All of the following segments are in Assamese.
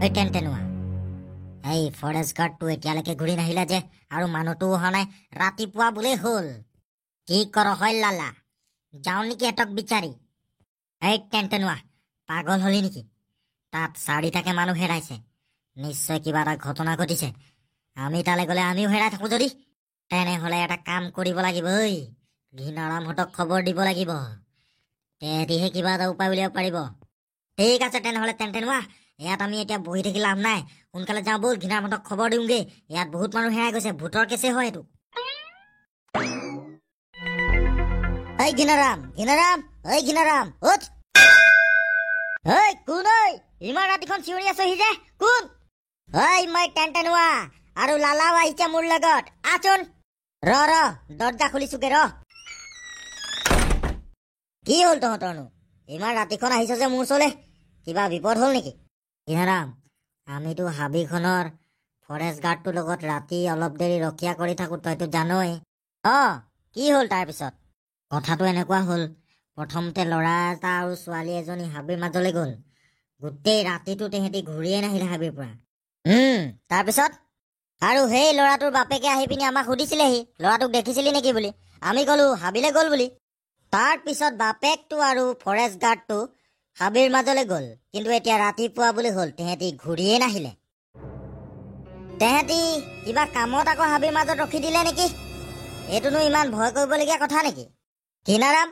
এই টেনটেনুৱা, এই ফৰেষ্ট গাৰ্ডটো এতিয়ালৈকে ঘূৰি নাহিলে যে, আৰু মানুহটো অহা নাই। ৰাতিপুৱা বোলে হ'ল। কি কৰ হয় লালা, যাওঁ নেকি এটক বিচাৰি? এই টেনটেনুৱা, পাগল হলি নেকি? তাত 4টাকে মানুহ হেৰাইছে। নিশ্চয় কিবা এটা ঘটনা ঘটিছে। আমি তালৈ গ'লে আমিও হেৰাই থাকো যদি। তেনেহ'লে এটা কাম কৰিব লাগিব। ঐ ঘীণাৰামহঁতক খবৰ দিব লাগিব। তেহেঁতিহে কিবা এটা উপায় উলিয়াব পাৰিব। ঠিক আছে তেনেহ'লে টেনটেনুৱা, ইয়াত আমি এতিয়া বহি থাকি লাভ নাই। সোনকালে যাওঁ ব'ল, ঘীণাৰামহঁতক খবৰ দিওঁগে। ইয়াত বহুত মানুহ হেৰাই গৈছে, ভূতৰ কেছে হয় এইটো। এই ঘীণাৰাম, ঘীণাৰাম, ঐ ঘীণাৰাম, উঠ। ঐ কোন? ঐ ইমান ৰাতিখন চিঞৰি আছহি যে, কোন? ঐ মই টেনটেনুৱা, আৰু লালাও আহিছে মোৰ লগত। আচোন ৰ দৰ্জা খুলিছোগে ৰ। কি হ'ল তহঁতৰনো? ইমান ৰাতিখন আহিছ যে মোৰ ওচৰলৈ, কিবা বিপদ হ'ল নেকি? ঘীণাৰাম, আমিতো হাবিখনৰ ফৰেষ্ট গাৰ্ডটোৰ লগত ৰাতি অলপ দেৰি ৰখীয়া কৰি থাকোঁ, তইতো জানই। কি হ'ল তাৰপিছত? কথাটো এনেকুৱা হ'ল, প্ৰথমতে ল'ৰা এটা আৰু ছোৱালী এজনী হাবিৰ মাজলৈ গ'ল। গোটেই ৰাতিটো তেহেঁতি ঘূৰিয়ে নাহিলে হাবিৰ পৰা। তাৰপিছত? আৰু সেই ল'ৰাটোৰ বাপেকে আহি পিনি আমাক সুধিছিলেহি, ল'ৰাটোক দেখিছিলি নেকি বুলি। আমি ক'লো হাবিলৈ গ'ল বুলি। তাৰ পিছত বাপেকটো আৰু ফৰেষ্ট গাৰ্ডটো হাবিৰ মাজলৈ গ'ল। কিন্তু এতিয়া ৰাতিপুৱা বুলি হ'ল, তেহেঁতি ঘূৰিয়ে নাহিলে। তেহেঁতি কিবা কামত আকৌ হাবিৰ মাজত ৰখি দিলে নেকি? এইটোনো ইমান ভয় কৰিবলগীয়া কথা নেকি? ঘীণাৰাম,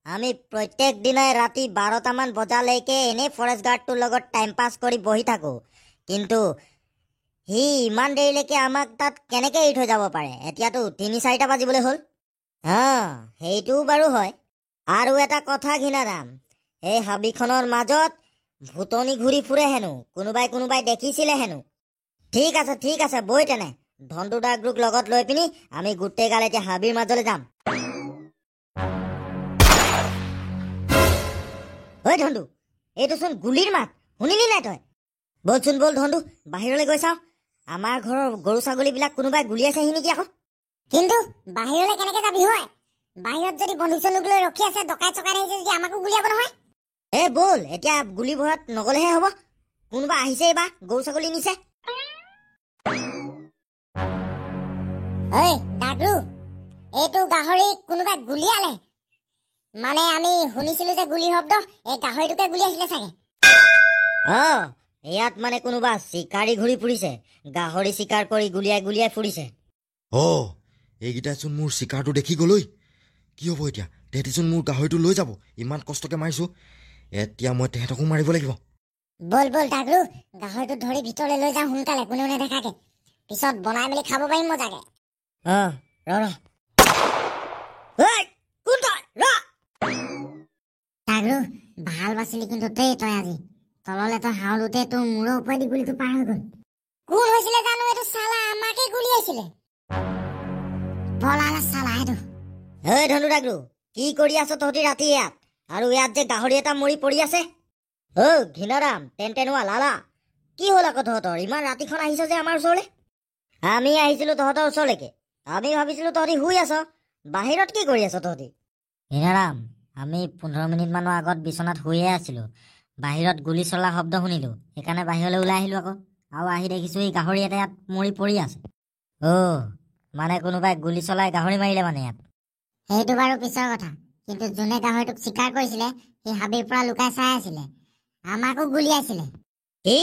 আমি প্ৰত্যেক দিনাই ৰাতি 12টামান বজালৈকে এনেই ফৰেষ্ট গাৰ্ডটোৰ লগত টাইম পাছ কৰি বহি থাকোঁ। কিন্তু সি ইমান দেৰিলৈকে আমাক তাত কেনেকৈ এৰি থৈ যাব পাৰে? এতিয়াতো 3-4টা বাজিবলৈ হ'ল। সেইটোও বাৰু হয়। আৰু এটা কথা ঘীণাৰাম, এই হাবিখনৰ মাজত ভূতনি ঘূৰি ফুৰে হেনো, কোনোবাই দেখিছিলে হেনো। ঠিক আছে বৈ তেনে, ধনটো দাগটোক লগত লৈ পিনি আমি গোটেই গাল এতিয়া হাবিৰ মাজলৈ যাম। ঐ ধনটো, এইটোচোন গুলীৰ মাত, শুনিলি নাই তই? ব'লচোন ব'ল ধনটো, বাহিৰলৈ গৈ চাওঁ। আমাৰ ঘৰৰ গৰু ছাগলীবিলাক কোনোবাই গুলিয়াইছেহি নেকি আকৌ? কিন্তু বাহিৰলৈ কেনেকে যাবি হয়? বাহিৰত যদি বন্দুক চন্দুক লৈ ৰখি আছে, ডকাইত চকাইত আহিছে যদি আমাকো গুলিয়াব নহয়। ব'ল, এতিয়া গুলী ভয়ত নগ'লেহে হ'ব। কোনোবা আহিছেই বা গৰু ছাগলী নিছে। ঐ ডাগৰু, এইটো গাহৰি কোনোবাই গুলিয়ালে। মানে আমি শুনিছিলো যে গুলি শব্দ, এই গাহৰিটোকে গুলিয়াইছিলে চাগে। ইয়াত মানে কোনোবা চিকাৰী ঘূৰি ফুৰিছে, গাহৰি চিকাৰ কৰি গুলিয়াই ফুৰিছে। এইকেইটাইচোন মোৰ চিকাৰটো দেখি গ'লৈ। কি হ'ব এতিয়া? তেহেঁতিচোন মোৰ গাহৰিটো লৈ যাব। ইমান কষ্টকে মাৰিছো, এতিয়া মই তেহেঁতকো মাৰিব লাগিব। ব'ল ডাগৰু, গাহৰিটো ধৰি ভিতৰলৈ লৈ যাওঁ সোনকালে, কোনেও নেদেখাকে। পিছত বনাই মেলি খাব পাৰিম মজাকে। ডাগৰু, ভাল বাচিলি কিন্তু দেই তই আজি। তললে তই হাওলোতে তোৰ মূৰৰ ওপৰেদি গুলিটো পাৰ হৈ গ'ল। কোন হৈছিলে জানো এইটো? চালা আমাকে গুলিয়াইছিলে। পলালে চালা এইটো। ধনু ডাগৰু, কি কৰি আছ তহঁতি ৰাতি ইয়াত? আৰু ইয়াত যে গাহৰি এটা মৰি পৰি আছে। ঘীণাৰাম, টেনটেনুৱা, লালা, কি হ'ল আকৌ তহঁতৰ? ইমান ৰাতিখন আহিছ যে আমাৰ ওচৰলৈ? আমি আহিছিলো তহঁতৰ ওচৰলৈকে। আমি ভাবিছিলো তহঁতি শুই আছ। বাহিৰত কি কৰি আছ তহঁতি? ঘীণাৰাম, আমি 15 মিনিটমানৰ আগত বিচনাত শুয়ে আছিলো। বাহিৰত গুলী চলা শব্দ শুনিলো, সেইকাৰণে বাহিৰলৈ ওলাই আহিলো আকৌ। আৰু আহি দেখিছো এই গাহৰি এটা ইয়াত মৰি পৰি আছে। মানে কোনোবাই গুলী চলাই গাহৰি মাৰিলে মানে ইয়াত? সেইটো বাৰু পিছৰ কথা, কিন্তু যোনে গাহৰিটোক চিকাৰ কৰিছিলে সি হাবিৰ পৰা লুকাই চাই আছিলে, আমাকো গুলিয়াইছিলে। কি?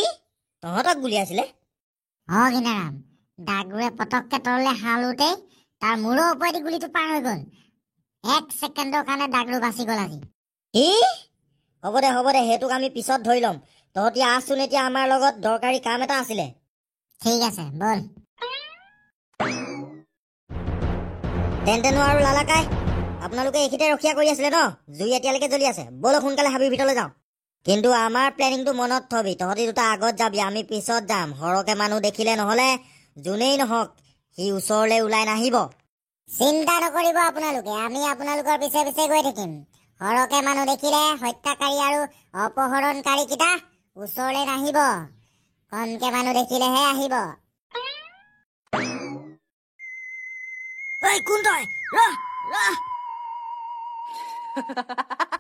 তহঁতক গুলিয়াইছিলে? ঘীণাৰাম, ডাগৰুৱে পটককে তললৈ হাওলোতেই তাৰ মূৰৰ ওপৰেদি গুলিটো পাৰ হৈ গ'ল। 1 ছেকেণ্ডৰ কাৰণে ডাগৰু বাচি গ'ল আজি। কি? হ'ব দে, সেইটোক আমি পিছত ধৰি ল'ম। তহঁতি আহচোন এতিয়া আমাৰ লগত, দৰকাৰী কাম এটা আছিলে। ঠিক আছে ব'ল। টেনটেনুৱা আৰু লালাকাই, আপোনালোকে এইখিনিতে ৰখীয়া কৰি আছিলে ন? জুই এতিয়ালৈকে জ্বলি আছে। ব'লক সোনকালে হাবিৰ ভিতৰলৈ যাওঁ। কিন্তু আমাৰ প্লেনিংটো মনত থবি, তহঁতি দুটা আগত যাবি, আমি পিছত যাম। সৰহকে মানুহ দেখিলে নহ'লে যোনেই নহওক সি ওচৰলৈ ওলাই নাহিব। চিন্তা নকৰিব আপোনালোকে, আমি আপোনালোকৰ পিছে পিছে গৈ থাকিম। সৰহকে মানুহ দেখিলে হত্যাকাৰী আৰু অপহৰণকাৰী কেইটা ওচৰলৈ নাহিব। কমকে মানুহ দেখিলেহে আহিব। কোন তই?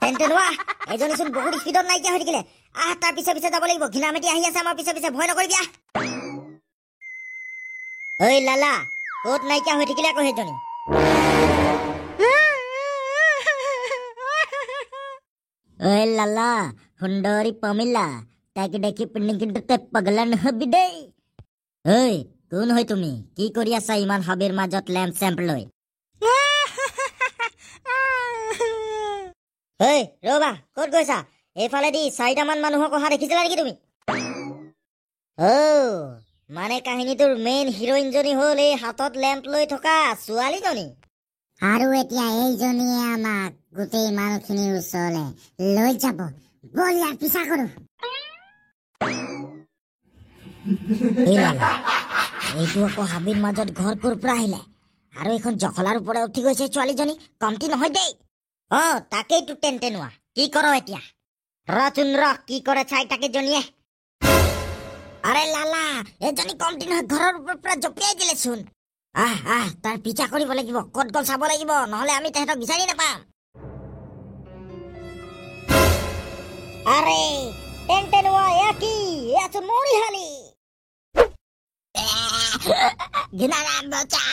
তেন্তেনোৱা এজনীচোন বহুত স্পীডত নাইকিয়া হৈ থাকিলে। তাৰ পিছে পিছে যাব লাগিব। ঘিনামেতি আহি আছে আমাৰ পিছে পিছে, ভয় নকৰিবি আহ। ঐ লালা, ক'ত নাইকিয়া হৈ থাকিলে আকৌ সেইজনী? ঐ লালা, সুন্দৰী পমিলা, তাইক দেখি পিনে কিন্তু তই পাগলা নহবি দেই। ঐ কোন হয় তুমি? কি কৰি আছা ইমান হাবিৰ মাজত লেম্প চেম্প লৈ? ঐ ৰবা, ক'ত গৈছা? এইফালেদি 4টামান মানুহক অহা দেখিছিলা নেকি তুমি? মানে কাহিনীটোৰ মেইন হিৰইনজনী হ'ল এই হাতত লেম্প লৈ থকা ছোৱালীজনী। আৰু এতিয়া এইজনীয়ে আমাক গোটেই মানুহখিনিৰ ওচৰলৈ লৈ যাব। বল ইয়াৰ পিছা কৰো। এইটো আকৌ হাবিৰ মাজত ঘৰ ক'ৰ পৰা আহিলে? আৰু এইখন জখলাৰ ওপৰত উঠি গৈছে ছোৱালীজনী, কমটি নহয় দেই। তাকেইতো তেন্তেনোৱা, কি কৰ এতিয়া? ৰচোন ৰ, কি কৰে চাই তাকে জনীয়ে। আৰে লালা, এজনী কমটি নহয়, ঘৰৰ ওপৰৰ পৰা জঁপিয়াই দিলেচোন। তাৰ পিছা কৰিব লাগিব, ক'ত গ'ল চাব লাগিব, নহলে আমি তেহেঁতক বিচাৰি নাপাম। আৰে তেন্তেনোৱা, এয়া কি? এয়াচোন মৰিশালী। ঘিনাৰাম বচা।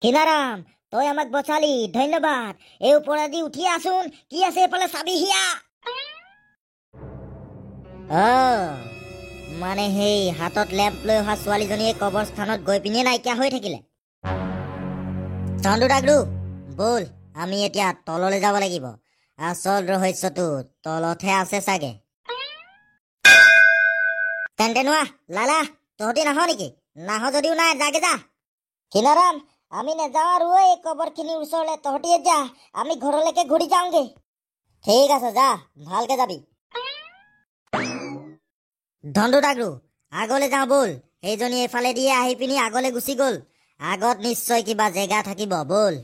ঘিনাৰাম, তই আমাক বচালি, ধন্যবাদ। এই ওপৰেদি উঠি আছোন, কি আছে এইফালে চাবি হিয়া। মানে সেই হাতত লেম্প লৈ অহা ছোৱালীজনীয়ে কবৰস্থানত গৈ পিনে নাইকিয়া হৈ থাকিলে। চন্দু ডাগৰু, বল আমি এতিয়া তললৈ যাব লাগিব। আচল ৰহস্যটো তলতহে আছে চাগে। তেন্তেনোৱা, লালা, তহঁতি নাহ নেকি? নাহ যদিও নাই, যাগে যা। ঘিনাৰাম, আমি নাযাওঁ আৰু এই কবৰখিনিৰ ওচৰলৈ, তহঁতিয়ে যা, আমি ঘৰলৈকে ঘূৰি যাওঁগে। ঠিক আছে, যা, ভালকে যাবি। ধন্দু ডাগৰু, আগলৈ যাওঁ বল। সেইজনী এইফালে দিয়ে আহি পিনি আগলৈ গুচি গ'ল। আগত নিশ্চয় কিবা জেগা থাকিব, বল।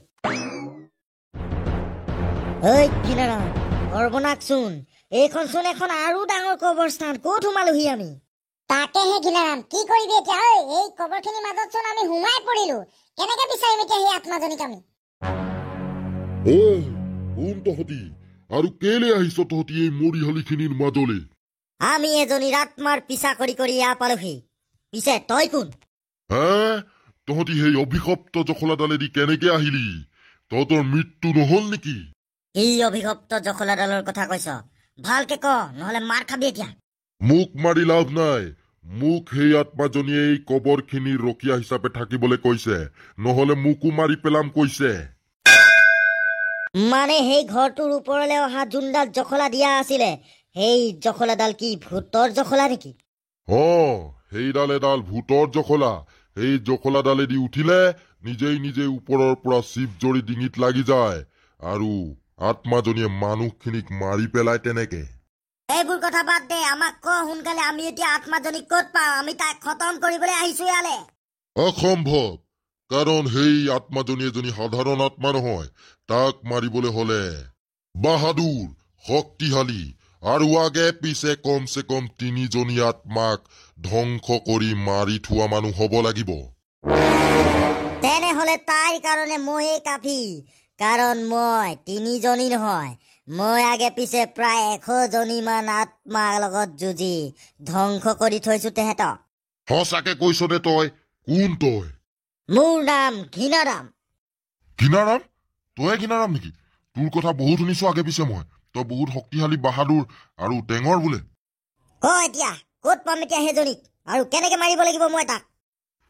ঐ ঘিনাৰাম, সৰ্বনাশচোন, এইখনচোন এখন আৰু ডাঙৰ কবৰস্থান, ক'ত সোমালোহি আমি? তাকেহে ঘিনাৰাম, কি কৰিবি এতিয়া? এই কবৰখিনিৰ মাজতচোন আমি সোমাই পৰিলো। কেনেকে বিচাৰিম এতিয়া সেই আত্মাজনীক আমি? কোন তহঁতি আৰু কেলে আহিছ তহঁতি এই মৰিশালীখিনিৰ মাজলে? আমি এজনীৰ আত্মাৰ পিছা কৰি কৰি এয়া পালোহি। পিছে তই কোন? তহঁতি সেই অভিশপ্ত জখলাডালেদি কেনেকে আহিলি? তহঁতৰ মৃত্যু নহল নেকি? কি অভিশপ্ত জখলাডালৰ কথা কৈছ? ভালকে ক, নহলে মাৰ খাবি এতিয়া। মোক মাৰি লাভ নাই। মোক সেই আত্মাজনীয়ে এই কবৰখিনিৰ ৰখীয়া হিচাপে থাকিবলৈ কৈছে, নহলে মোকো মাৰি পেলাম কৈছে। মানে সেই ঘৰটোৰ ওপৰলৈ অহা যোনডাল জখলা দিয়া আছিলে, সেই জখলাডাল কি ভূতৰ জখলা নেকি? সেইডাল এডাল ভূতৰ জখলা। সেই জখলাডালেদি উঠিলে নিজেই নিজে ওপৰৰ পৰা চিপ জৰি ডিঙিত লাগি যায়, আৰু আত্মাজনীয়ে মানুহখিনিক মাৰি পেলাই তেনেকে। এইবোৰ কথা বাদ দে, আমাক ক সোনকালে, আমি এতিয়া আত্মাজনীক ক'ত পাওঁ? আমি তাক খতম কৰিবলৈ আহিছো ইয়ালে। অসম্ভৱ, কাৰণ সেই আত্মাজনী এজনী সাধাৰণ আত্মা নহয়। তাক মাৰিবলৈ হলে বাহাদুৰ, শক্তিশালী আৰু আগে পিছে কমচে কম 3জনী আত্মাক ধ্বংস কৰি মাৰি থোৱা মানুহ হব লাগিব। তেনেহলে তাইৰ কাৰণে ময়ে কাফি, কাৰণ মই 3জনী নহয়, মই আগে পিছে প্ৰায় 100জনীমান আত্মাৰ লগত যুঁজি ধ্বংস কৰি থৈছো তেহেঁতক। সঁচাকে কৈছনে তই? কোন তই? মোৰ নাম ঘিনাৰাম। ঘিনাৰাম? তই ঘিনাৰাম নেকি? তোৰ কথা বহুত শুনিছো আগে পিছে মই। তই বহুত শক্তিশালী, বাহাদুৰ আৰু টেঙৰ বোলে। ক এতিয়া, ক'ত পাম এতিয়া সেইজনীক, আৰু কেনেকে মাৰিব লাগিব মই তাক?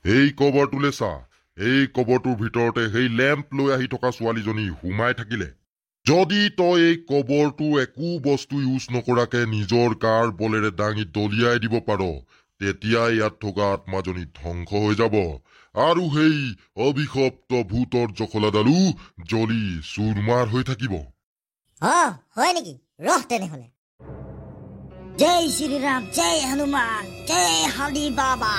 এই কবৰটোলে চা। এই কবৰটোৰ ভিতৰতে সেই লেম্প লৈ আহি থকা ছোৱালীজনী সোমাই থাকিলে। যদি তই এই কবৰটো একো বস্তু ইউজ নকৰাকে নিজৰ গাৰ বলেৰে দাঙি দলিয়াই দিব পাৰ, তেতিয়া ইয়াত থকা আত্মাজনী ধ্বংস হৈ যাব, আৰু সেই অভিশপ্ত ভূতৰ জখলাডালো জ্বলি চুৰমাৰ হৈ থাকিব। হয় নেকি? ৰহ তেনেহলে। জয় শ্ৰীৰাম, জয় হনুমান, জয় হৰি বাবা।